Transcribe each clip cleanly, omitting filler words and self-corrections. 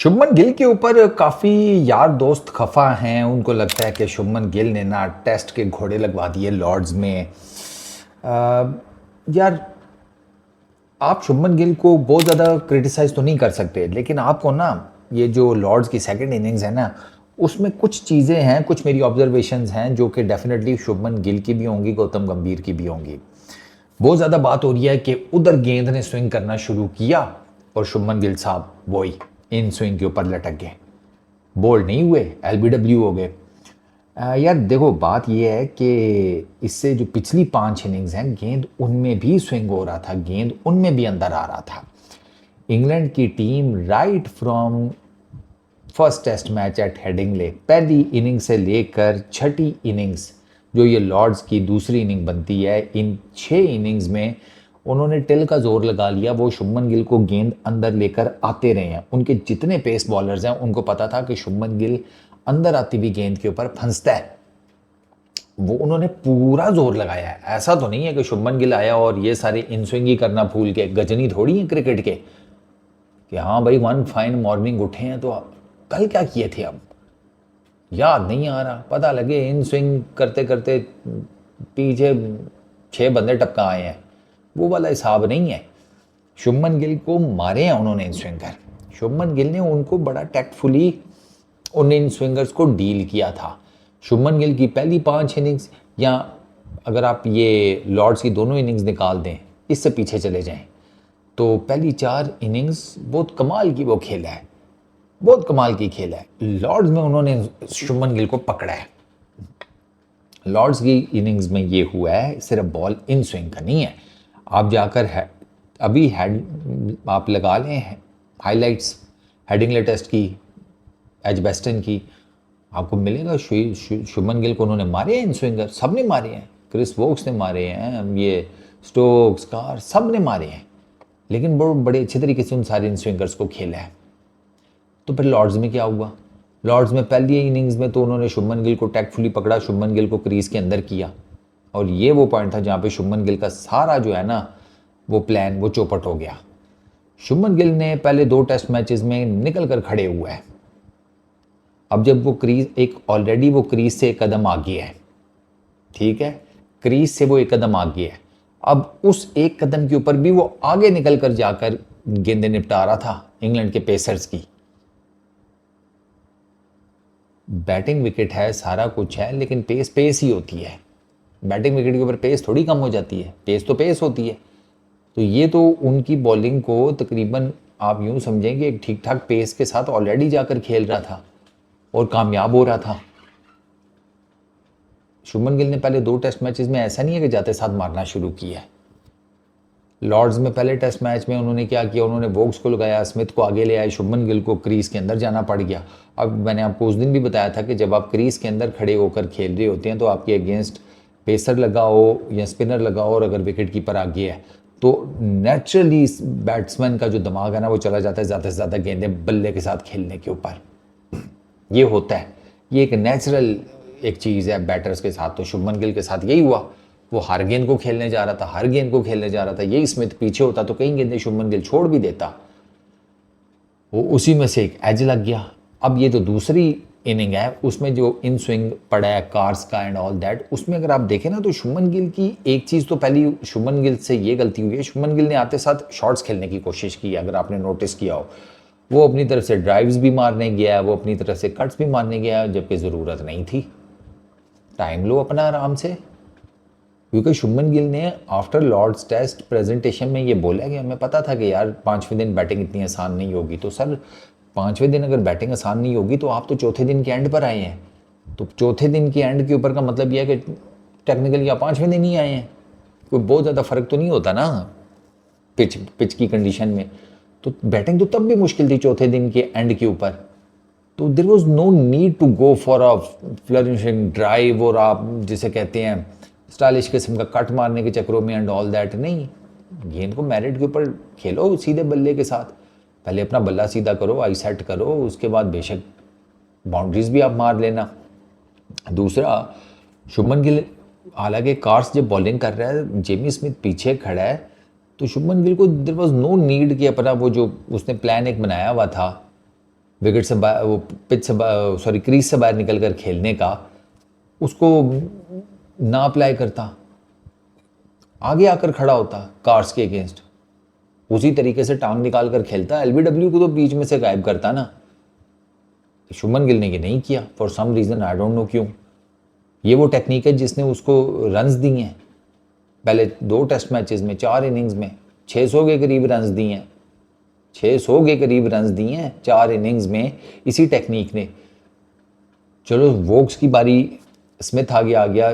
शुभमन गिल के ऊपर काफ़ी यार दोस्त खफा हैं। उनको लगता है कि शुभमन गिल ने ना टेस्ट के घोड़े लगवा दिए लॉर्ड्स में। यार आप शुभमन गिल को बहुत ज़्यादा क्रिटिसाइज़ तो नहीं कर सकते, लेकिन आपको ना ये जो लॉर्ड्स की सेकंड इनिंग्स है ना, उसमें कुछ चीज़ें हैं, कुछ मेरी ऑब्जर्वेशंस हैं जो कि डेफिनेटली शुभमन गिल की भी होंगी, गौतम गंभीर की भी होंगी। बहुत ज़्यादा बात हो रही है कि उधर गेंद ने स्विंग करना शुरू किया और शुभमन गिल साहब वही इन स्विंग के ऊपर लटक गए, बोल्ड नहीं हुए, एलबीडब्ल्यू हो गए। यार देखो, बात यह है कि इससे जो पिछली 5 इनिंग्स हैं, गेंद उनमें भी स्विंग हो रहा था, गेंद उनमें भी अंदर आ रहा था। इंग्लैंड की team right from first test match at Headingley, पहली इनिंग से लेकर छठी इनिंग्स जो ये लॉर्ड्स की दूसरी इनिंग बनती है, इन 6 इनिंग्स में उन्होंने टिल का जोर लगा लिया। वो शुभमन गिल को गेंद अंदर लेकर आते रहे हैं। उनके जितने पेस बॉलर्स हैं उनको पता था कि शुभमन गिल अंदर आती हुई गेंद के ऊपर फंसता है। वो उन्होंने पूरा जोर लगाया है। ऐसा तो नहीं है कि शुभमन गिल आया और ये सारे इन स्विंग ही करना भूल के, गजनी थोड़ी है क्रिकेट के कि हाँ भाई वन फाइन मॉर्निंग उठे हैं तो कल क्या किए थे, अब याद नहीं आ रहा। पता लगे इन स्विंग करते करते पीछे 6 बंदे टपका आए हैं, वो वाला हिसाब नहीं है। शुभमन गिल को मारे हैं उन्होंने इन स्विंगर। शुभमन गिल ने उनको बड़ा टैक्टफुली उन इन स्विंगर्स को डील किया था। शुभमन गिल की पहली 5 इनिंग्स, या अगर आप ये लॉर्ड्स की दोनों इनिंग्स निकाल दें, इससे पीछे चले जाएं, तो पहली 4 इनिंग्स बहुत कमाल की वो खेला है, बहुत कमाल की खेला है। लॉर्ड्स में उन्होंने शुभमन गिल को पकड़ा है। लॉर्ड्स की इनिंग्स में ये हुआ है, सिर्फ बॉल इन स्विंग का नहीं है। आप जाकर अभी हेड आप लगा लें हाइलाइट्स हेडिंगले टेस्ट की, एजबेस्टन की, आपको मिलेगा शुभमन गिल को उन्होंने मारे हैं इन स्विंगर, सब ने मारे हैं। क्रिस वोक्स ने मारे हैं, ये स्टोक्स, कार, सब ने मारे हैं, लेकिन बड़े अच्छे तरीके से उन सारे इन स्विंगर्स को खेला है। तो फिर लॉर्ड्स में क्या हुआ? लॉर्ड्स में पहली इनिंग्स में तो उन्होंने शुभमन गिल को टैक्टफुली पकड़ा, शुभमन गिल को क्रीज के अंदर किया, और ये वो पॉइंट था जहाँ पे शुभमन गिल का सारा जो है ना वो प्लान वो चौपट हो गया। शुभमन गिल ने पहले 2 टेस्ट मैचेस में निकल कर खड़े हुए हैं। अब जब वो क्रीज ऑलरेडी वो क्रीज से 1 कदम आगे है, ठीक है, क्रीज से वो 1 कदम आगे है। अब उस 1 कदम के ऊपर भी वो आगे निकल कर जाकर गेंदें निपटा रहा था इंग्लैंड के पेसर्स की। बैटिंग विकेट है, सारा कुछ है, लेकिन पेस ही होती है। बैटिंग विकेट के ऊपर पेस थोड़ी कम हो जाती है, पेस तो पेस होती है। तो ये तो उनकी बॉलिंग को तकरीबन आप यूं समझें कि एक ठीक ठाक पेस के साथ ऑलरेडी जाकर खेल रहा था और कामयाब हो रहा था। शुभमन गिल ने पहले 2 टेस्ट मैचेस में ऐसा नहीं है कि जाते साथ मारना शुरू किया है। लॉर्ड्स में पहले टेस्ट मैच में उन्होंने क्या किया, उन्होंने वोक्स को लगाया, स्मिथ को आगे ले आए, शुभमन गिल को क्रीज के अंदर जाना पड़ गया। अब मैंने आपको उस दिन भी बताया था कि जब आप क्रीज के अंदर खड़े होकर खेल रहे होते हैं तो आपके अगेंस्ट पेसर लगाओ या स्पिनर लगाओ, और अगर विकेट कीपर आगे है तो नेचुरली बैट्समैन का जो दिमाग है ना वो चला जाता है ज़्यादा से ज़्यादा गेंदें बल्ले के साथ खेलने के ऊपर। ये होता है, ये एक नेचुरल एक चीज़ है बैटर्स के साथ। तो शुभमन गिल के साथ यही हुआ, वो हर गेंद को खेलने जा रहा था, हर गेंद को खेलने जा रहा था। यही स्मिथ पीछे होता तो कई गेंदें शुभमन गिल छोड़ भी देता, वो उसी में से एक एज लग गया। अब ये जो दूसरी इनिंग है उसमें जो इन स्विंग पड़ा है कार्स का एंड ऑल दैट, उसमें अगर आप देखें ना तो शुभमन गिल की एक चीज़ तो पहली शुभमन गिल से ये गलती हुई है, शुभमन गिल ने आते साथ शॉट्स खेलने की कोशिश की। अगर आपने नोटिस किया हो, वो अपनी तरफ से ड्राइव्स भी मारने गया, वो अपनी तरफ से कट्स भी मारने गया, जबकि ज़रूरत नहीं थी। टाइम लो अपना आराम से, क्योंकि शुभमन गिल ने आफ्टर लॉर्ड्स टेस्ट प्रेजेंटेशन में ये बोला कि हमें पता था कि यार 5वें दिन बैटिंग इतनी आसान नहीं होगी। तो सर 5वें दिन अगर बैटिंग आसान नहीं होगी तो आप तो चौथे दिन के एंड पर आए हैं, तो चौथे दिन के एंड के ऊपर का मतलब यह है कि टेक्निकली आप 5वें दिन ही आए हैं। कोई बहुत ज़्यादा फ़र्क तो नहीं होता ना पिच की कंडीशन में। तो बैटिंग तो तब भी मुश्किल थी चौथे दिन के एंड के ऊपर। तो there was no need to go for a flourishing drive, और आप जिसे कहते हैं स्टाइलिश किस्म का कट मारने के चक्करों में एंड ऑल दैट। नहीं, गेंद को मेरिट के ऊपर खेलो सीधे बल्ले के साथ। पहले अपना बल्ला सीधा करो, आई सेट करो, उसके बाद बेशक बाउंड्रीज भी आप मार लेना। दूसरा, शुभमन गिल हालांकि कार्स जब बॉलिंग कर रहा है, जेमी स्मिथ पीछे खड़ा है, तो शुभमन गिल को देयर वाज नो नीड कि अपना वो जो उसने प्लान एक बनाया हुआ था विकेट से वो पिच से सॉरी क्रीज से बाहर निकल कर खेलने का उसको ना अप्लाई करता, आगे आकर खड़ा होता कार्स के अगेंस्ट, उसी तरीके से टांग निकाल कर खेलता, एलबीडब्ल्यू को तो बीच में से गायब करता ना। शुभमन गिल ने ये नहीं किया for some reason, I don't know क्यों। ये वो टेक्निक है जिसने उसको रन्स दिए हैं पहले 2 टेस्ट मैचेस में, 4 इनिंग्स में 600 के करीब रन्स दिए हैं, 600 के करीब रन्स दिए हैं 4 इनिंग्स में इसी टेक्निक ने। चलो वोक्स की बारी, स्मिथ आ गया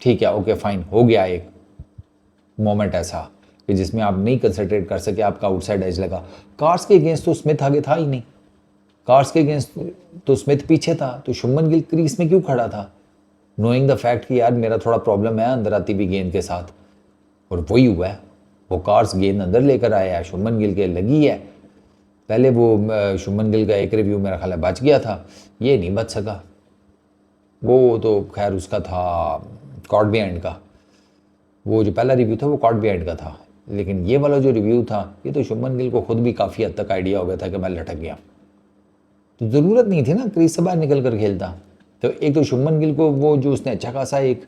ठीक है, ओके फाइन, हो गया एक मोमेंट ऐसा कि जिसमें आप नहीं कंसंट्रेट कर सके, आपका आउटसाइड एज लगा। कार्स के अगेंस्ट तो स्मिथ आगे था ही नहीं, कार्स के अगेंस्ट तो स्मिथ पीछे था, तो शुभमन गिल क्रीज में क्यों खड़ा था, नोइंग द फैक्ट कि यार मेरा थोड़ा प्रॉब्लम है अंदर आती हुई गेंद के साथ। और वही हुआ है, वो कार्स गेंद अंदर लेकर आया है, शुभमन गिल के लगी है। पहले वो शुभमन गिल का एक रिव्यू मेरा ख्याल है बच गया था, ये नहीं बच सका। वो तो खैर उसका था कॉट बिहाइंड का, वो जो पहला रिव्यू था वो कॉट बिहाइंड का था, लेकिन ये वाला जो रिव्यू था ये तो शुभमन गिल को खुद भी काफ़ी हद तक आइडिया हो गया था कि मैं लटक गया, तो ज़रूरत नहीं थी ना क्रीज से बाहर निकल कर खेलता। तो एक तो शुभमन गिल को वो जो उसने अच्छा खासा एक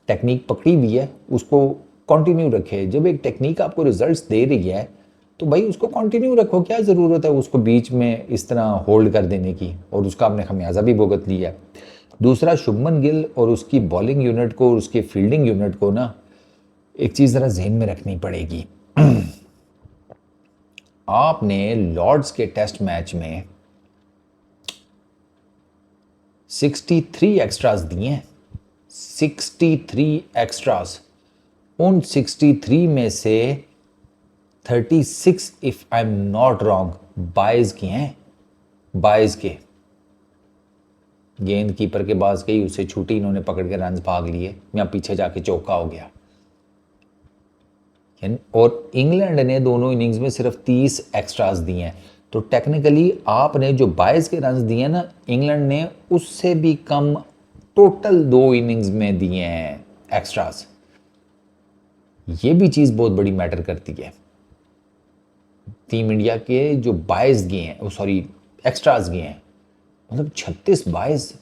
टेक्निक पकड़ी हुई है उसको कंटिन्यू रखे। जब एक टेक्निक आपको रिजल्ट्स दे रही है तो भाई उसको कंटिन्यू रखो, क्या ज़रूरत है उसको बीच में इस तरह होल्ड कर देने की, और उसका आपने खमियाजा भी भुगत लिया है। दूसरा, शुभमन गिल और उसकी बॉलिंग यूनिट को और उसकी फील्डिंग यूनिट को ना एक चीज़ ज़रा जहन में रखनी पड़ेगी। आपने लॉर्ड्स के टेस्ट मैच में 63 एक्स्ट्रास दिए हैं, 63 एक्स्ट्रास। उन 63 में से 36 if I am not wrong byes किए हैं, बाइज के गेंद कीपर के पास गई, उसे छूटी, इन्होंने पकड़ के रन भाग लिए या पीछे जाके चौका हो गया। और इंग्लैंड ने दोनों इनिंग्स में सिर्फ 30 एक्स्ट्रास दिए हैं, तो टेक्निकली आपने जो 22 के रन दिए ना, इंग्लैंड ने उससे भी कम टोटल 2 इनिंग्स में दिए हैं एक्स्ट्रास। ये भी चीज़ बहुत बड़ी मैटर करती है। टीम इंडिया के जो 22 गए हैं, सॉरी एक्स्ट्रास गए हैं, मतलब 36 22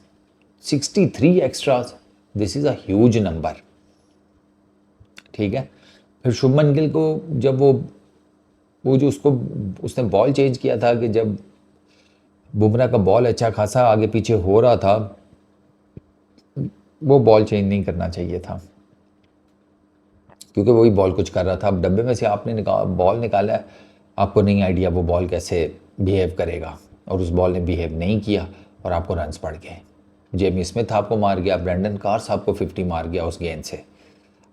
63 extras, this is a huge number. ठीक है, फिर शुभमन गिल को जब वो जो उसने बॉल चेंज किया था कि जब बुमराह का बॉल अच्छा खासा आगे पीछे हो रहा था, वो बॉल चेंज नहीं करना चाहिए था क्योंकि वही बॉल कुछ कर रहा था। अब डब्बे में से आपने बॉल निकाला है, आपको नहीं आइडिया वो बॉल कैसे बिहेव करेगा, और उस बॉल ने बिहेव नहीं किया और आपको रन्स पड़ गए। जेमी स्मिथ आपको मार गया, ब्रेंडन कार्स आपको 50 मार गया उस गेंद से।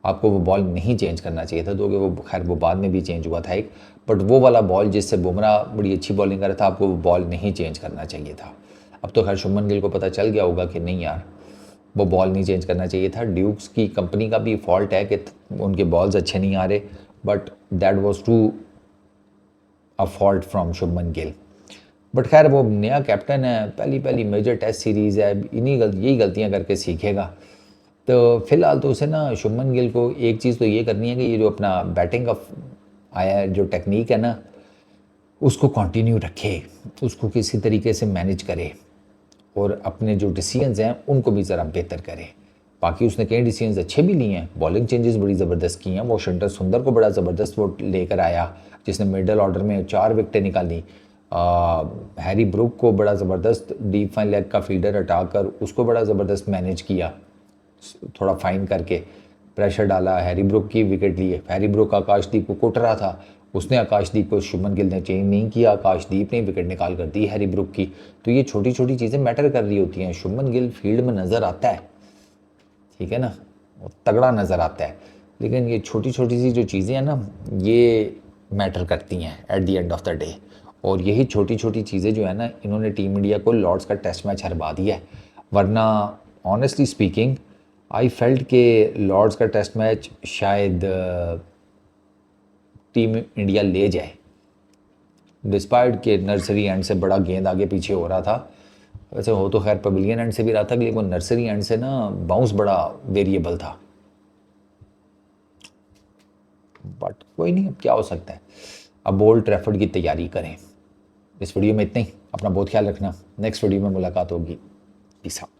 आपको वो बॉल नहीं चेंज करना चाहिए था, तो कि वो खैर वो बाद में भी चेंज हुआ था एक, बट वो वाला बॉल जिससे बुमराह बड़ी अच्छी बॉलिंग कर रहा था, आपको वो बॉल नहीं चेंज करना चाहिए था। अब तो खैर शुभमन गिल को पता चल गया होगा कि नहीं यार वो बॉल नहीं चेंज करना चाहिए था। ड्यूक्स की कंपनी का भी फॉल्ट है कि उनके बॉल्स अच्छे नहीं आ रहे, but that was to a fault from Shubman Gill. But खैर वो नया कैप्टन है, पहली मेजर टेस्ट सीरीज़ है, यही गलतियाँ करके सीखेगा। तो फिलहाल तो उसे ना शुभमन गिल को एक चीज़ तो ये करनी है कि ये जो अपना बैटिंग का आया है जो टेक्निक है ना, उसको कंटिन्यू रखे, उसको किसी तरीके से मैनेज करे और अपने जो डिसीजंस हैं उनको भी ज़रा बेहतर करे। बाकी उसने कई डिसीजंस अच्छे भी लिए हैं, बॉलिंग चेंजेस बड़ी ज़बरदस्त की हैं, वॉशिंगटन सुंदर को बड़ा ज़बरदस्त वो लेकर आया जिसने मिडल ऑर्डर में 4 विकेटें निकाली। हैरी ब्रुक को बड़ा ज़बरदस्त डीप फाइन लेग का फील्डर हटाकर उसको बड़ा ज़बरदस्त मैनेज किया, थोड़ा फाइन करके प्रेशर डाला, हैरी ब्रुक की विकेट लिए। हैरी ब्रुक आकाशदीप को कुट रहा था, उसने आकाशदीप को, शुभमन गिल ने चेंज नहीं किया, आकाशदीप ने विकेट निकाल कर दी हैरी ब्रुक की। तो ये छोटी छोटी चीज़ें मैटर कर रही होती हैं। शुभमन गिल फील्ड में नज़र आता है, ठीक है ना, वो तगड़ा नज़र आता है, लेकिन ये छोटी छोटी सी जो चीज़ें हैं ना, ये मैटर करती हैं at the end of the day. और यही छोटी छोटी चीज़ें जो है ना, इन्होंने टीम इंडिया को लॉर्ड्स का टेस्ट मैच हरवा दिया है। वरना ऑनेस्टली स्पीकिंग आई फेल्ट के लॉर्ड्स का टेस्ट मैच शायद टीम इंडिया ले जाए, डिस्पाइट के नर्सरी एंड से बड़ा गेंद आगे पीछे हो रहा था। वैसे हो तो खैर पवेलियन एंड से भी रहा था, लेकिन वो नर्सरी एंड से ना बाउंस बड़ा वेरिएबल था। बट कोई नहीं, अब क्या हो सकता है। अब ओल्ड ट्रैफर्ड की तैयारी करें। इस वीडियो में इतना ही। अपना बहुत ख्याल रखना, नेक्स्ट वीडियो में मुलाकात होगी। Peace out.